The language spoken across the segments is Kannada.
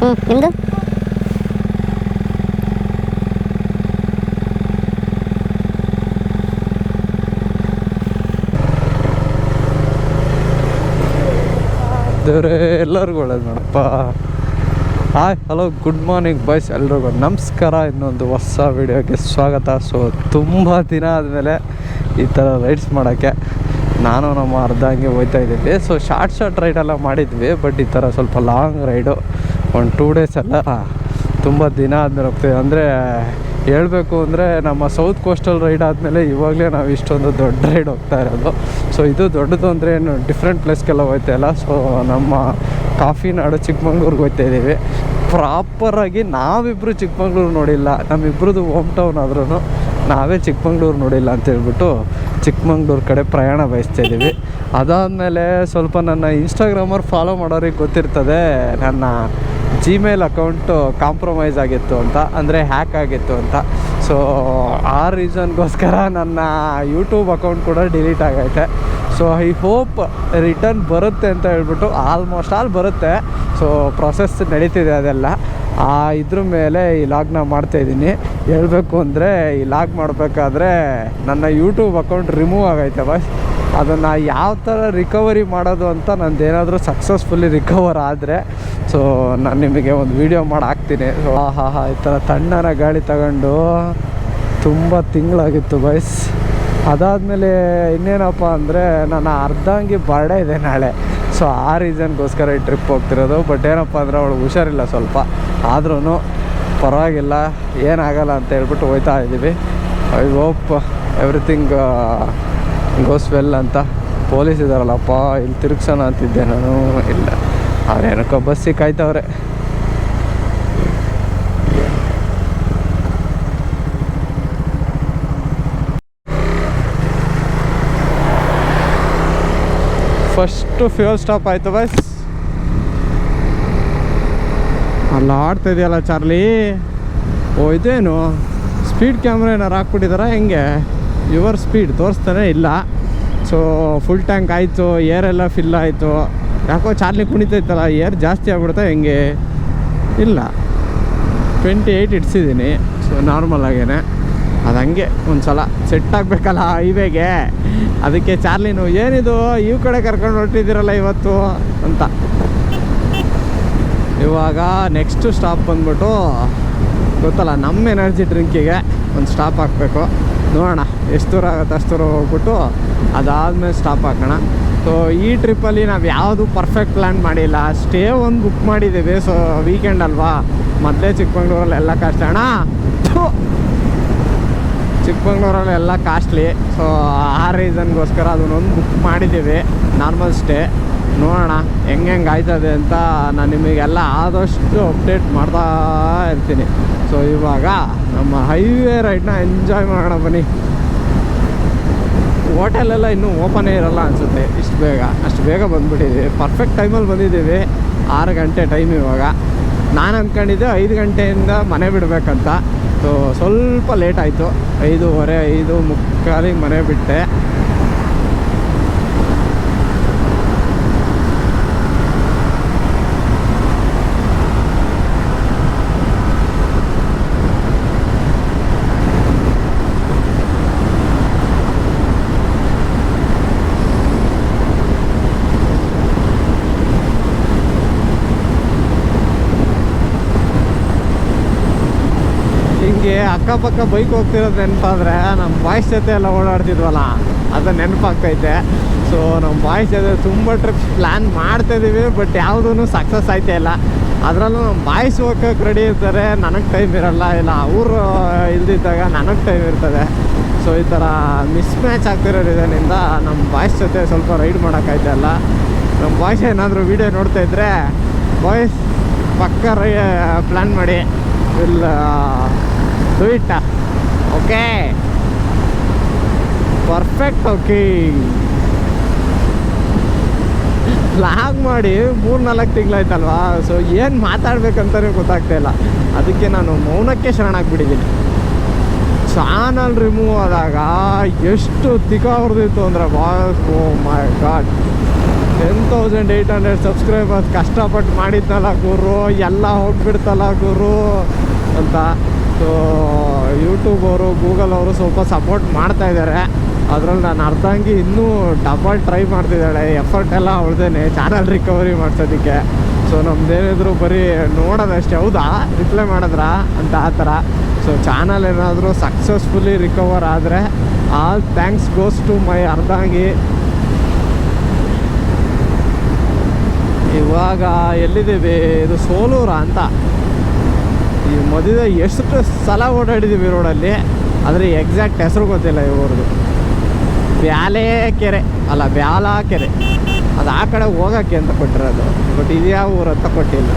ನಿಮ್ಮದು? ದೇವ್ರೆ ಎಲ್ಲರಿಗೂ ಒಳ್ಳೇದು ನೋಡಪ್ಪ. Hi hello good morning boys, ಎಲ್ರಿಗೂ ನಮಸ್ಕಾರ. ಇನ್ನೊಂದು ಹೊಸ ವಿಡಿಯೋಗೆ ಸ್ವಾಗತ. ಸೊ ತುಂಬ ದಿನ ಆದಮೇಲೆ ಈ ಥರ ರೈಡ್ಸ್ ಮಾಡೋಕ್ಕೆ ನಾನು ನಮ್ಮ ಅರ್ಧಂಗೆ ಹೋಗ್ತಾ ಇದ್ದೀವಿ. ಸೊ ಶಾರ್ಟ್ ರೈಡೆಲ್ಲ ಮಾಡಿದ್ವಿ, ಬಟ್ ಈ ಥರ ಸ್ವಲ್ಪ ಲಾಂಗ್ ರೈಡು ಒಂದು 2 days ಎಲ್ಲ ತುಂಬ ದಿನ ಆದಮೇಲೆ ಹೋಗ್ತೀವಿ. ಅಂದರೆ ಹೇಳಬೇಕು ಅಂದರೆ ನಮ್ಮ ಸೌತ್ ಕೋಸ್ಟಲ್ ರೈಡ್ ಆದಮೇಲೆ ಇವಾಗಲೇ ನಾವು ಇಷ್ಟೊಂದು ದೊಡ್ಡ ರೈಡ್ ಹೋಗ್ತಾ ಇರೋದು. ಸೊ ಇದು ದೊಡ್ಡದು ಅಂದರೆ ಏನು ಡಿಫ್ರೆಂಟ್ ಪ್ಲೇಸ್ಗೆಲ್ಲ ಹೋಗ್ತಾ ಇಲ್ಲ. ಸೊ ನಮ್ಮ ಕಾಫಿನಾಡು ಚಿಕ್ಕಮಂಗ್ಳೂರಿಗೆ ಹೋಗ್ತಾ ಇದ್ದೀವಿ. ಪ್ರಾಪರಾಗಿ ನಾವಿಬ್ಬರು ಚಿಕ್ಕಮಂಗ್ಳೂರು ನೋಡಿಲ್ಲ, ನಮ್ಮಿಬ್ರದ್ದು ಹೋಮ್ ಟೌನ್ ಆದ್ರೂ ನಾವೇ ಚಿಕ್ಕಮಂಗ್ಳೂರು ನೋಡಿಲ್ಲ ಅಂತೇಳ್ಬಿಟ್ಟು ಚಿಕ್ಕಮಂಗ್ಳೂರು ಕಡೆ ಪ್ರಯಾಣ ಬಯಸ್ತಾ ಇದ್ದೀವಿ. ಅದಾದಮೇಲೆ ಸ್ವಲ್ಪ ನನ್ನ ಇನ್ಸ್ಟಾಗ್ರಾಮರ್ ಫಾಲೋ ಮಾಡೋರಿಗೆ ಗೊತ್ತಿರ್ತದೆ, ನನ್ನ ಜಿಮೇಲ್ ಅಕೌಂಟು ಕಾಂಪ್ರಮೈಸ್ ಆಗಿತ್ತು ಅಂತ, ಅಂದರೆ ಹ್ಯಾಕ್ ಆಗಿತ್ತು ಅಂತ. ಸೊ ಆ ರೀಸನ್ಗೋಸ್ಕರ ನನ್ನ ಯೂಟ್ಯೂಬ್ ಅಕೌಂಟ್ ಕೂಡ ಡಿಲೀಟ್ ಆಗೈತೆ. ಸೊ ಐ ಹೋಪ್ ರಿಟರ್ನ್ ಬರುತ್ತೆ ಅಂತ ಹೇಳ್ಬಿಟ್ಟು, ಆಲ್ಮೋಸ್ಟ್ ಆಲ್ ಬರುತ್ತೆ. ಸೊ ಪ್ರೊಸೆಸ್ ನಡೀತಿದೆ ಅದೆಲ್ಲ. ಇದ್ರ ಮೇಲೆ ಈ ಲಾಗ್ನ ಮಾಡ್ತಾಯಿದ್ದೀನಿ. ಹೇಳಬೇಕು ಅಂದರೆ ಈ ಲಾಗ್ ಮಾಡಬೇಕಾದ್ರೆ ನನ್ನ ಯೂಟ್ಯೂಬ್ ಅಕೌಂಟ್ ರಿಮೂವ್ ಆಗೈತೆ ಬಾಯ್. ಅದನ್ನು ಯಾವ ಥರ ರಿಕವರಿ ಮಾಡೋದು ಅಂತ ನಂದೇನಾದರೂ ಸಕ್ಸಸ್ಫುಲ್ಲಿ ರಿಕವರ್ ಆದರೆ ಸೊ ನಾನು ನಿಮಗೆ ಒಂದು ವೀಡಿಯೋ ಮಾಡಿ ಹಾಕ್ತೀನಿ. ಸೊ ಈ ಥರ ತಣ್ಣನ ಗಾಳಿ ತಗೊಂಡು ತುಂಬ ತಿಂಗಳಾಗಿತ್ತು ಬಾಯ್ಸ್. ಅದಾದಮೇಲೆ ಇನ್ನೇನಪ್ಪ ಅಂದರೆ ನನ್ನ ಅರ್ಧಂಗಿ ಬರ್ಡೇ ಇದೆ ನಾಳೆ. ಸೊ ಆ ರೀಸನ್ಗೋಸ್ಕರ ಈ ಟ್ರಿಪ್ ಹೋಗ್ತಿರೋದು. ಬಟ್ ಏನಪ್ಪ ಅಂದರೆ ಅವಳು ಹುಷಾರಿಲ್ಲ ಸ್ವಲ್ಪ, ಆದ್ರೂ ಪರವಾಗಿಲ್ಲ, ಏನಾಗಲ್ಲ ಅಂತ ಹೇಳ್ಬಿಟ್ಟು ಹೋಗ್ತಾ ಇದ್ದೀವಿ. I hope everything goes well ಅಂತ. ಪೊಲೀಸ್ ಇದ್ದಾರಲ್ಲಪ್ಪ, ಇಲ್ಲಿ ತಿರುಗ್ಸೋಣ ಅಂತಿದ್ದೆ ನಾನು, ಇಲ್ಲ ಅವ್ರೇನಕ್ಕೋ ಬಸ್ಸಿಗೆ ಕಾಯ್ತವ್ರೆ. ಫಸ್ಟು ಫ್ಯೂಲ್ ಸ್ಟಾಪ್ ಆಯಿತು ಬಸ್. ಅಲ್ಲ ಆಡ್ತಾ ಇದೆಯಲ್ಲ ಚಾರ್ಲಿ. ಓ ಇದೇನು ಸ್ಪೀಡ್ ಕ್ಯಾಮ್ರಾ ಏನಾರು ಹಾಕ್ಬಿಟ್ಟಿದಾರ ಹೆಂಗೆ? ಯುವರ್ ಸ್ಪೀಡ್ ತೋರಿಸ್ತಾನೆ ಇಲ್ಲ. ಸೊ ಫುಲ್ ಟ್ಯಾಂಕ್ ಆಯಿತು, ಏರೆಲ್ಲ ಫಿಲ್ ಆಯಿತು. ಯಾಕೋ ಚಾರ್ಲಿ ಕುಣಿತೈತಲ್ಲ, ಏರ್ ಜಾಸ್ತಿ ಆಗ್ಬಿಡ್ತಾ ಹೆಂಗೆ? ಇಲ್ಲ 28 ಇಡ್ಸಿದ್ದೀನಿ. ಸೊ ನಾರ್ಮಲ್ ಆಗೇನೆ ಅದು ಹಂಗೆ ಒಂದು ಸಲ ಸೆಟ್ ಆಗಬೇಕಲ್ಲ ಹೈವೇಗೆ. ಅದಕ್ಕೆ ಚಾರ್ಲಿನು ಏನಿದು ಈ ಕಡೆ ಕರ್ಕೊಂಡು ಹೊರಟಿದ್ದೀರಲ್ಲ ಇವತ್ತು ಅಂತ. ಇವಾಗ ನೆಕ್ಸ್ಟ್ ಸ್ಟಾಪ್ ಬಂದ್ಬಿಟ್ಟು ಗೊತ್ತಲ್ಲ, ನಮ್ಮ ಎನರ್ಜಿ ಡ್ರಿಂಕಿಗೆ ಒಂದು ಸ್ಟಾಪ್ ಹಾಕಬೇಕು. ನೋಡೋಣ ಎಷ್ಟು ದೂರ ಆಗುತ್ತೆ ಅಷ್ಟು ದೂರ ಹೋಗ್ಬಿಟ್ಟು ಅದಾದಮೇಲೆ ಸ್ಟಾಪ್ ಹಾಕೋಣ. ಸೊ ಈ ಟ್ರಿಪ್ಪಲ್ಲಿ ನಾವು ಯಾವುದು ಪರ್ಫೆಕ್ಟ್ ಪ್ಲ್ಯಾನ್ ಮಾಡಿಲ್ಲ. ಸ್ಟೇ ಒಂದು ಬುಕ್ ಮಾಡಿದ್ದೀವಿ. ಸೊ ವೀಕೆಂಡ್ ಅಲ್ವಾ, ಮೊದಲೇ ಚಿಕ್ಕಮಂಗ್ಳೂರಲ್ಲಿ ಎಲ್ಲ ಕಾಸ್ಟ್ ಅಣ್ಣ, ಚಿಕ್ಕಮಂಗ್ಳೂರಲ್ಲಿ ಎಲ್ಲ ಕಾಸ್ಟ್ಲಿ. ಸೊ ಆ ರೀಸನ್ಗೋಸ್ಕರ ಅದನ್ನೊಂದು ಬುಕ್ ಮಾಡಿದ್ದೀವಿ, ನಾರ್ಮಲ್ ಸ್ಟೇ. ನೋಡೋಣ ಹೆಂಗೆ ಆಯ್ತದೆ ಅಂತ ನಾನು ನಿಮಗೆಲ್ಲ ಆದಷ್ಟು ಅಪ್ಡೇಟ್ ಮಾಡ್ತಾ ಇರ್ತೀನಿ. ಸೊ ಇವಾಗ ನಮ್ಮ ಹೈವೇ ರೈಡ್ನ ಎಂಜಾಯ್ ಮಾಡೋಣ ಬನ್ನಿ. ಹೋಟೆಲೆಲ್ಲ ಇನ್ನೂ ಓಪನೇ ಇರಲ್ಲ ಅನಿಸುತ್ತೆ ಅಷ್ಟು ಬೇಗ ಬಂದುಬಿಟ್ಟಿದ್ದೀವಿ. ಪರ್ಫೆಕ್ಟ್ ಟೈಮಲ್ಲಿ ಬಂದಿದ್ದೀವಿ. 6 ಗಂಟೆ ಟೈಮ್ ಇವಾಗ. ನಾನು ಅಂದ್ಕೊಂಡಿದ್ದೆ 5 ಗಂಟೆಯಿಂದ ಮನೆ ಬಿಡಬೇಕಂತ. ಸೊ ಸ್ವಲ್ಪ ಲೇಟ್ ಆಯಿತು, 5:15 5:45 ಮನೆ ಬಿಟ್ಟೆ. ಅಕ್ಕಪಕ್ಕ ಬೈಕ್ ಹೋಗ್ತಿರೋದು ನೆನಪಾದರೆ ನಮ್ಮ ಬಾಯ್ಸ್ ಜೊತೆ ಎಲ್ಲ ಓಡಾಡ್ತಿದ್ವಲ್ಲ, ಅದು ನೆನಪಾಗ್ತೈತೆ. ಸೊ ನಮ್ಮ ಬಾಯ್ಸ್ ಜೊತೆ ತುಂಬ ಟ್ರಿಪ್ಸ್ ಪ್ಲ್ಯಾನ್ ಮಾಡ್ತಾಯಿದ್ದೀವಿ, ಬಟ್ ಯಾವುದೂ ಸಕ್ಸಸ್ ಆಯ್ತಾ ಇಲ್ಲ. ಅದರಲ್ಲೂ ನಮ್ಮ ಬಾಯ್ಸ್ ಹೋಗೋಕ್ಕೆ ರೆಡಿ ಇರ್ತಾರೆ, ನನಗೆ ಟೈಮ್ ಇರೋಲ್ಲ, ಇಲ್ಲ ಅವರು ಇಲ್ದಿದ್ದಾಗ ನನಗೆ ಟೈಮ್ ಇರ್ತದೆ. ಸೊ ಈ ಥರ ಮಿಸ್ ಮ್ಯಾಚ್ ಆಗ್ತಿರೋ ರೀಸನಿಂದ ನಮ್ಮ ಬಾಯ್ಸ್ ಜೊತೆ ಸ್ವಲ್ಪ ರೈಡ್ ಮಾಡೋಕ್ಕಾಯ್ತಲ್ಲ. ನಮ್ಮ ಬಾಯ್ಸ್ ಏನಾದರೂ ವೀಡಿಯೋ ನೋಡ್ತಾಯಿದ್ರೆ ಬಾಯ್ಸ್ ಪಕ್ಕ ಪ್ಲ್ಯಾನ್ ಮಾಡಿ ಇಲ್ಲ do it. Okay perfect. Okay log ಮಾಡಿ 3-4 ತಿಂಗಳಾಯ್ತಲ್ವಾ. ಸೊ ಏನು ಮಾತಾಡ್ಬೇಕಂತಲೇ ಗೊತ್ತಾಗ್ತಾಯಿಲ್ಲ. ಅದಕ್ಕೆ ನಾನು ಮೌನಕ್ಕೆ ಶರಣಾಗ್ಬಿಟ್ಟಿದ್ದೀನಿ. ಚಾನಲ್ ರಿಮೂವ್ ಆದಾಗ ಎಷ್ಟು ತಿಕ್ಕ ಹೊಡೆದಿತ್ತು ಅಂದರೆ ಬಾಸ್, ಓ ಮೈ ಗಾಡ್. 10,800 ಸಬ್ಸ್ಕ್ರೈಬರ್ಸ್ ಕಷ್ಟಪಟ್ಟು ಮಾಡಿದ್ನಲ್ಲ ಗುರು, ಎಲ್ಲ ಹೋಗ್ಬಿಡ್ತಲ್ಲ ಗುರು ಅಂತ. ಸೊ ಯೂಟ್ಯೂಬ್ ಅವರು, ಗೂಗಲ್ ಅವರು ಸ್ವಲ್ಪ ಸಪೋರ್ಟ್ ಮಾಡ್ತಾಯಿದ್ದಾರೆ. ಅದರಲ್ಲಿ ನಾನು ಅರ್ಧಂಗಿ ಇನ್ನೂ ಡಬಲ್ ಟ್ರೈ ಮಾಡ್ತಿದ್ದಾಳೆ. ಎಫರ್ಟ್ ಎಲ್ಲ ಅವಳ್ದೇನೆ ಚಾನಲ್ ರಿಕವರಿ ಮಾಡ್ಸೋದಕ್ಕೆ. ಸೊ ನಮ್ದೇನಿದ್ರು ಬರೀ ನೋಡೋದಷ್ಟೇ, ಹೌದಾ ರಿಪ್ಲೈ ಮಾಡಿದ್ರಾ ಅಂತ ಆ ಥರ. ಸೊ ಚಾನಲ್ ಏನಾದರೂ ಸಕ್ಸಸ್ಫುಲಿ ರಿಕವರ್ ಆದರೆ all thanks goes to my ಅರ್ಧಂಗಿ. ಇವಾಗ ಎಲ್ಲಿದ್ದೀವಿ? ಇದು ಸೋಲೂರ ಅಂತ. ಈ ಮದುವೆ ಎಷ್ಟು ಸಲ ಓಡಾಡಿದ್ದೀವಿ ರೋಡಲ್ಲಿ, ಆದರೆ ಎಕ್ಸಾಕ್ಟ್ ಹೆಸರು ಗೊತ್ತಿಲ್ಲ ಇವ್ರದ್ದು. ಬ್ಯಾಲೆ ಕೆರೆ ಅಲ್ಲ, ಬ್ಯಾಲ ಕೆರೆ, ಅದು ಆ ಕಡೆ ಹೋಗೋಕ್ಕೆ ಅಂತ ಕೊಟ್ಟಿರೋದು. ಬಟ್ ಇದು ಯಾವ ಊರು ಅಂತ ಕೊಟ್ಟಿಲ್ಲ.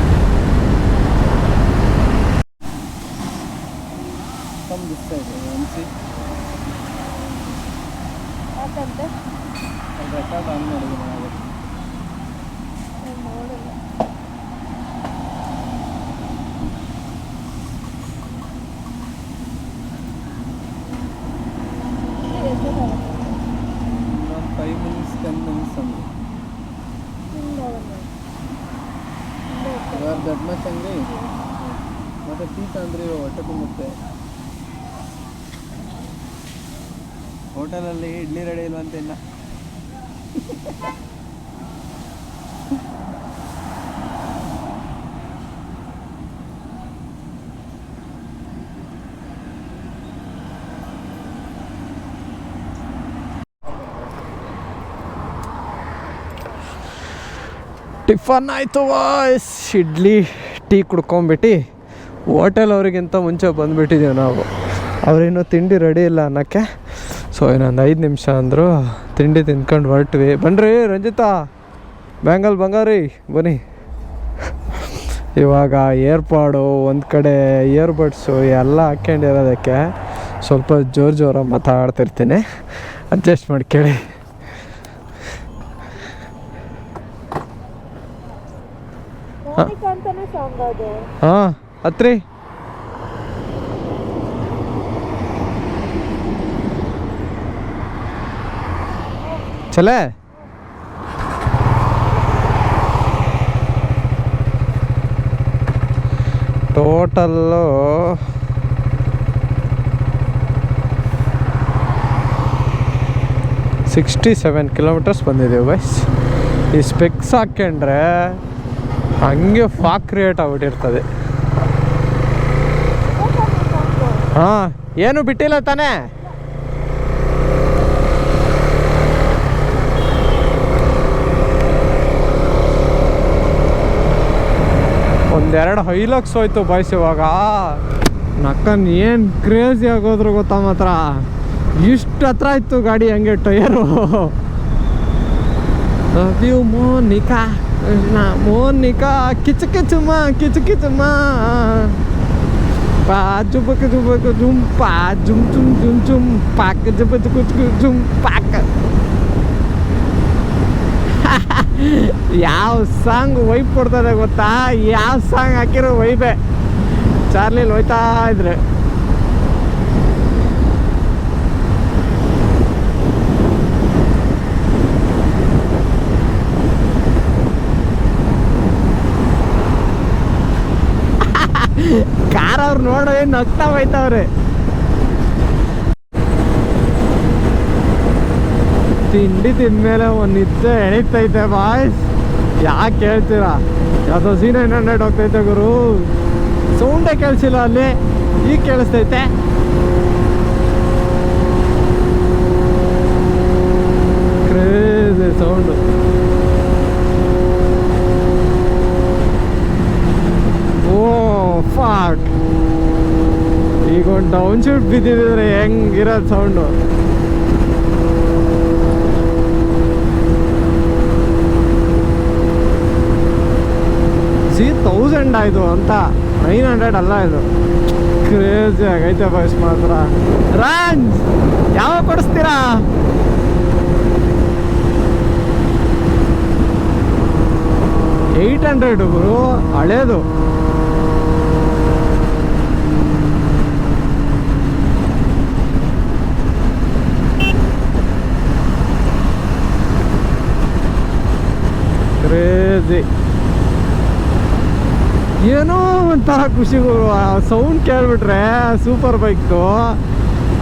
ದೊಡ್ಡ ಮಚ್ ಅಂಗಡಿ ಮತ್ತು ಟೀ ತಂದ್ರಿ ಹೊಟ್ಟೆ ತುಂಬುತ್ತೆ. ಹೋಟೆಲಲ್ಲಿ ಇಡ್ಲಿ ರೆಡಿ ಇಲ್ವಂತ ಇನ್ನ. ಟಿಫನ್ ಆಯಿತು ವಾಯ್ಸ್, ಇಡ್ಲಿ ಟೀ ಕುಡ್ಕೊಂಬಿಟ್ಟು ಹೋಟೆಲ್ ಅವರಿಗಿಂತ ಮುಂಚೆ ಬಂದುಬಿಟ್ಟಿದ್ದೀವಿ ನಾವು. ಅವರಿನ್ನೂ ತಿಂಡಿ ರೆಡಿ ಇಲ್ಲ ಅನ್ನೋಕ್ಕೆ. ಸೊ ಇನ್ನೊಂದು 5 ನಿಮಿಷ ಅಂದರು. ತಿಂಡಿ ತಿಂದ್ಕೊಂಡು ಹೊರಟ್ವಿ. ಬನ್ನಿರಿ ರಂಜಿತಾ, ಬ್ಯಾಂಗಲ್ ಬಂಗಾರಿ ಬನ್ನಿ. ಇವಾಗ ಏರ್ಪಾಡು, ಒಂದು ಕಡೆ ಇಯರ್ಬಡ್ಸು ಎಲ್ಲ ಹಾಕ್ಕೊಂಡಿರೋದಕ್ಕೆ ಸ್ವಲ್ಪ ಜೋರಾಗಿ ಮಾತಾಡ್ತಿರ್ತೀನಿ, ಅಡ್ಜಸ್ಟ್ ಮಾಡಿ ಕೇಳಿ. ಹಾಂ ಹತ್ರಿ ಚಲೇ. ಟೋಟಲ್ಲು 67 ಕಿಲೋಮೀಟರ್ಸ್ ಬಂದಿದ್ದೀವಿ ಬೈಸ್. ಈ ಸ್ಪೆಕ್ಸ್ ಹಾಕ್ಕೊಂಡ್ರೆ ಹಂಗೆ ಫಾಕ್ ಕ್ರಿಯೇಟ್ ಆಗ್ಬಿಟ್ಟಿರ್ತದೆ. ಹಾಂ, ಏನು ಬಿಟ್ಟಿಲ್ಲ ತಾನೇ? ಒಂದೆರಡು ಹೈಲಕ್ಸ್ ಹೋಯ್ತು ಬಾಯ್ಸ್. ಇವಾಗ ನಕ್ಕನ್ ಏನು ಕ್ರೇಜಿ ಆಗೋದ್ರು ಗೊತ್ತಾ ಮಾತ್ರ. ಇಷ್ಟು ಹತ್ರ ಇತ್ತು ಗಾಡಿ, ಹಂಗೆ ಟಯರು. ವ್ಯೂ ಮೋನಿಕಾ ಮೋನಿಕಾ ಕಿಚು ಕಿಚುಮ್ಮ ಕಿಚು ಕಿಚುಮ್ಮ ಪಾ ಜುಬಕ್ ಜುಬಕ್ ಜುಮ್ ಪಾ ಜುಮ್ ಜುಮ್ ಜುಮ್ ಜುಮ್ ಪಾಕ್ ಜುಬ ಜುಕು ಜುಮ್ ಪಾಕ್. ಯಾವ ಸಾಂಗ್ ವೈಬ್ ಕೊಡ್ತದೆ ಗೊತ್ತಾ? ಯಾವ ಸಾಂಗ್ ಹಾಕಿರೋ ವೈಬೆ. ಚಾರ್ಲಿಲಿ ಹೋಯ್ತಾ ಇದ್ರೆ ಕಾರ್ ಅವ್ರು ನೋಡೋ ಏನು ನಗ್ತಾ ಹೋಯ್ತವ್ರೆ. ತಿಂಡಿ ತಿಂದ್ಮೇಲೆ ಒಂದು ನಿದ್ದೆ ಎಣಿತೈತೆ ಬಾಯ್ಸ್. ಯಾಕೆ ಹೇಳ್ತೀರಾ? ಯಾವುದೋ C900 ಹೋಗ್ತೈತೆ ಗುರು, ಸೌಂಡೇ ಕೇಳಿಸಿಲ್ಲ ಅಲ್ಲಿ, ಈಗ ಕೇಳಿಸ್ತೈತೆ. Crazy sound. ಓ ಫಾಕ್, ಈಗ ಒಂದು ಡೌನ್ ಶೂಟ್ ಬಿದ್ದಿದ್ರೆ ಹೆಂಗಿರೋದು ಸೌಂಡು. C1000 ಆಯಿತು ಅಂತ, 900 ಅಲ್ಲ ಇದು. ಕ್ರೇಜಿ ಆಗೈತೆ ಬಸ್ ಮಾತ್ರ. ರಾಂಜ್ ಯಾವಾಗ ಕೊಡಿಸ್ತೀರಾ? $800 ಗುರು, ಹಳೇದು. ಕ್ರೇಜಿ. ಏನೋ ಒಂಥರ ಖುಷಿಗೂ ಸೌಂಡ್ ಕೇಳಿಬಿಟ್ರೆ ಸೂಪರ್ ಬೈಕ್ದು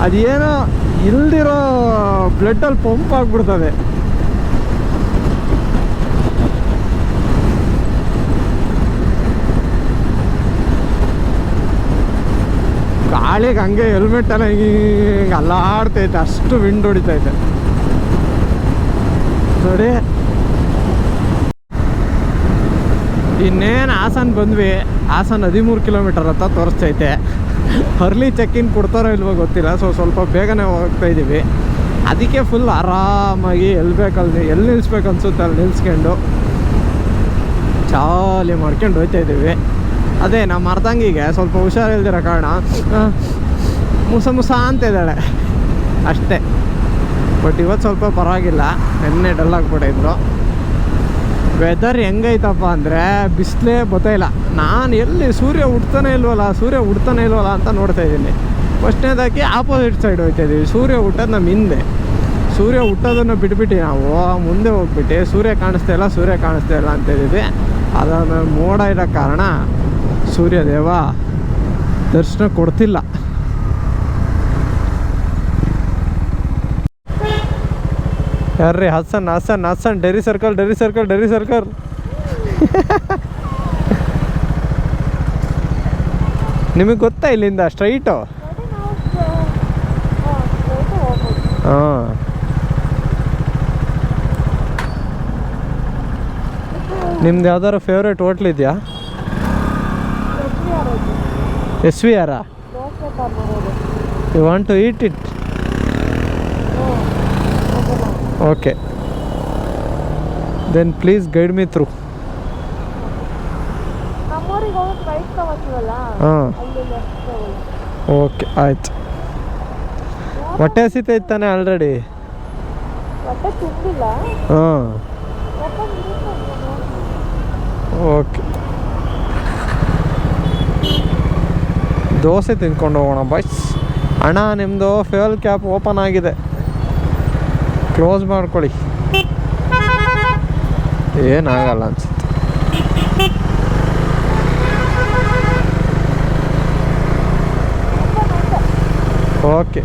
ಅದೇನೋ ಇಲ್ದಿರೋ ಬ್ಲಡ್ಡಲ್ಲಿ ಪಂಪ್ ಆಗಿಬಿಡ್ತದೆ. ಗಾಳಿಗೆ ಹಂಗೆ ಹೆಲ್ಮೆಟ್ ಎಲ್ಲ ಹಿಂಗೆ ಅಲ್ಲಾಡ್ತೈತೆ, ಅಷ್ಟು ವಿಂಡ್ ಹೊಡಿತೈತೆ ನೋಡಿ. ಇನ್ನೇನು ಹಾಸನ ಬಂದ್ವಿ. ಹಾಸನ 13 ಕಿಲೋಮೀಟರ್ ಅಂತ ತೋರಿಸ್ತೈತೆ. ಅರ್ಲಿ ಚೆಕ್-ಇನ್ ಕೊಡ್ತಾರೋ ಇಲ್ವೋ ಗೊತ್ತಿಲ್ಲ. ಸ್ವಲ್ಪ ಬೇಗನೆ ಹೋಗ್ತಾ ಇದ್ದೀವಿ. ಅದಕ್ಕೆ ಫುಲ್ ಆರಾಮಾಗಿ ಎಲ್ಲಿ ನಿಲ್ಲಿಸ್ಬೇಕು ಅನ್ಸುತ್ತೆ ಅಲ್ಲಿ ನಿಲ್ಸ್ಕೊಂಡು ಚಾಲಿ ಮಾಡ್ಕೊಂಡು ಹೋಗ್ತಾ ಇದ್ದೀವಿ. ಅದೇ ನಮ್ಮ ಅರ್ಧಂಗಿಗೆ ಸ್ವಲ್ಪ ಹುಷಾರಿಲ್ದಿರೋ ಕಾರಣ ಮುಸ ಅಂತ ಇದ್ದಾಳೆ ಅಷ್ಟೇ. ಬಟ್ ಇವತ್ತು ಸ್ವಲ್ಪ ಪರವಾಗಿಲ್ಲ, ನೆನ್ನೆ ಡಲ್ ಆಗಿಬಿಟ್ಟಿದ್ರು. ವೆದರ್ ಹೆಂಗೈತಪ್ಪ ಅಂದರೆ ಬಿಸಿಲೇ ಗೊತ್ತಾಯಿಲ್ಲ. ನಾನು ಎಲ್ಲಿ ಸೂರ್ಯ ಹುಡ್ತಾನೆ ಇಲ್ವಲ್ಲ ಅಂತ ನೋಡ್ತಾ ಇದ್ದೀನಿ. ಫಸ್ಟ್ನೇದಾಗಿ ಆಪೋಸಿಟ್ ಸೈಡ್ ಹೋಗ್ತಾ ಇದ್ದೀವಿ. ಸೂರ್ಯ ಹುಟ್ಟೋದು ನಮ್ಮ ಹಿಂದೆ. ಸೂರ್ಯ ಹುಟ್ಟೋದನ್ನು ಬಿಟ್ಬಿಟ್ಟು ನಾವು ಮುಂದೆ ಹೋಗ್ಬಿಟ್ಟು ಸೂರ್ಯ ಕಾಣಿಸ್ತಾ ಇಲ್ಲ ಅಂತ ಇದ್ದೀವಿ. ಅದಾದ ಮೋಡ ಇರೋ ಕಾರಣ ಸೂರ್ಯದೇವ ದರ್ಶನ ಕೊಡ್ತಿಲ್ಲ. ಯಾರ್ರಿ? ಹಾಸನ್ ಡೈರಿ ಸರ್ಕಲ್ ನಿಮಗೆ ಗೊತ್ತಾ ಇಲ್ಲಿಂದ ಸ್ಟ್ರೈಟು? ಹಾಂ, ನಿಮ್ದು ಯಾವ್ದಾರು ಫೇವ್ರೇಟ್ ಹೋಟ್ಲ್ ಇದೆಯಾ? SVR? You want to eat it? Okay, then please guide me through. ಹಾಂ, ಓಕೆ, ಆಯ್ತು. ಹೊಟ್ಟೆ ಹಸಿತೈತೆ ತಾನೆ ಆಲ್ರೆಡಿ? ಹಾಂ, ಓಕೆ. ದೋಸೆ ತಿನ್ಕೊಂಡು ಹೋಗೋಣ ಬಾಯ್ಸ್. ಅಣ್ಣ, ನಿಮ್ಮದು ಫ್ಯೂಯಲ್ ಕ್ಯಾಪ್ ಓಪನ್ ಆಗಿದೆ, ಕ್ಲೋಸ್ ಮಾಡ್ಕೊಳ್ಳಿ. ಏನಾಗಲ್ಲ ಅನ್ಸುತ್ತೆ. ಓಕೆ,